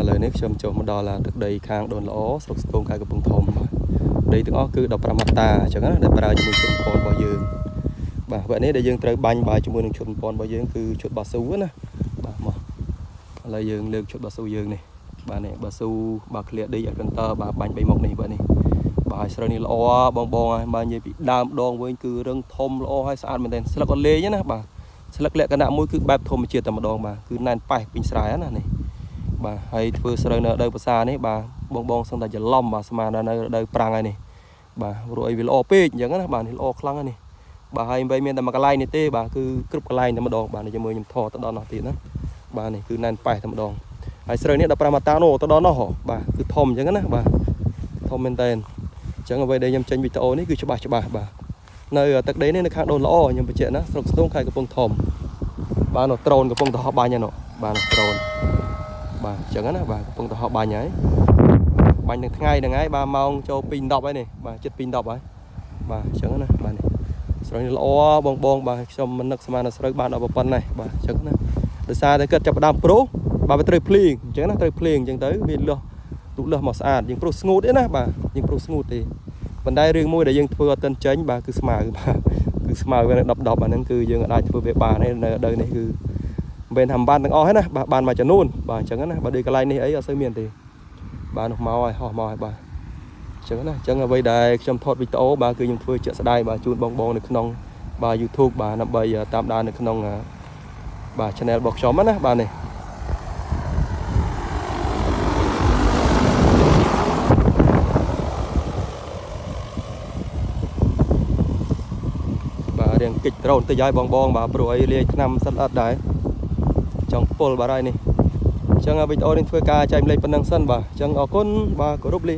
lời nét chôm chôm đó là thực đây khang đồn lỗ sốc tôn khaiกับពងធំđâyទាំងអស់គឺ15ម៉ាតាអញ្ចឹងណាដែលប្រើជាមួយឈុតពណ៌របស់យើងបាទវគ្គនេះដែលយើងត្រូវបាញ់បាយជាមួយនឹងឈុតពណ៌របស់យើងគឺឈុតបាស៊ូណាបាទមកឥឡូវយើងលើកឈុតបាស៊ូយើងនេះបាទនេះបាស៊ូបាទ clear ដីឲ្យកន្ទើបាទបាញ់3មុខនេះបាទនេះបាទស្រូវនេះល្អបងហើយបាទនិយាយពីដើមដងវិញគឺរឹងធំល្អហើយស្អាតមែនទែនស្លឹកអត់លេងណាបាទស្លឹកលក្ខណៈមួយគឺបែបធម្មជាតិតែម្ដងបាទគឺណែនប៉ែសពេញស្រែណានេះបាទហើយធ្វើស្រូវនៅរដូវវស្សានេះបាទបងសឹងតែច្រឡំបាទស្មាននៅរដូវប្រាំងហើយនេះបាទព្រោះអីវាល្អពេកអញ្ចឹងណាបាទនេះល្អខ្លាំងហើយនេះបាទហើយមិនមានតែមួយកន្លែងនេះទេបាទគឺគ្រប់កន្លែងតែម្ដងបាទនេះជាមួយខ្ញុំថតទៅដល់នោះទៀតណាបាទនេះគឺណែនប៉ែសតែម្ដងហើយស្រូវនេះ15ម៉ាតានោះទៅដល់នោះបាទគឺធំអញ្ចឹងណាបាទធំមែនតើអញ្ចឹងអ្វីដែលខ្ញុំចេញវីដេអូនេះគឺច្បាស់បាទនៅទឹកដីនេះនៅខាងដូនល្អខ្ញុំបញ្ជាក់ណាស្រុកស្ទងខេត្តកំពង់ធំបាទនោះដ្រូនកំពុងទៅហោះបាញ់ហ្នឹងបាទនោះដ្រូនបាទអញ្ចឹងណាបាទកំពុងទៅហោះបាញ់ហើយបាញ់ទាំងថ្ងៃហ្នឹងហើយបាទម៉ោងចូល2:10ហើយនេះបាទជិត2:10ហើយបាទអញ្ចឹងណាបាទនេះស្រូវនេះល្អបងបាទខ្ញុំមិននឹកស្មានថាស្រូវបានដល់ប៉ុណ្ណេះបាទអញ្ចឹងណាដោយសារតែគាត់ចាប់ផ្ដើមប្រុសបាទវាត្រូវភ្លៀងអញ្ចឹងណាត្រូវភ្លៀងអញ្ចឹងទៅវាលឺទូលឺមកស្អាតយើងប្រុសស្ងួតទេណាបាទយើងប្រុសស្ងួតទេប៉ុន្តែរឿងមួយដែលយើងធ្វើអត់ទាន់ចេញបាទគឺស្មៅបាទគឺស្មៅវានៅ10អាហ្នឹងគឺយើងអាចធ្វើវាបានហើយនៅដីនេះគឺមិនមែនថាបានទាំងអស់ទេណាបាទបានមួយចំនួនបាទអញ្ចឹងណាបើដូចកន្លែងនេះអីអត់សូវមានទេបាទនោះមកហើយហោះមកហើយបាទអញ្ចឹងណាអញ្ចឹងអ្វីដែលខ្ញុំថតវីដេអូបាទគឺខ្ញុំធ្វើជាក់ស្ដែងបាទជូនបងនៅក្នុងបាទ YouTube បាទដើម្បីតាមដាននៅក្នុងបាទ channel របស់ខ្ញុំណាបាទនេះរៀងគិចដ្រូនទៅយាយបងបាទព្រោះអីលាយឆ្នាំសិនអត់ដែរចង់ពុលបាទហើយនេះអញ្ចឹងវីដេអូនេះធ្វើការចែកម្លែកប៉ុណ្ណឹងសិនបាទអញ្ចឹងអរគុណបាទគោរពលា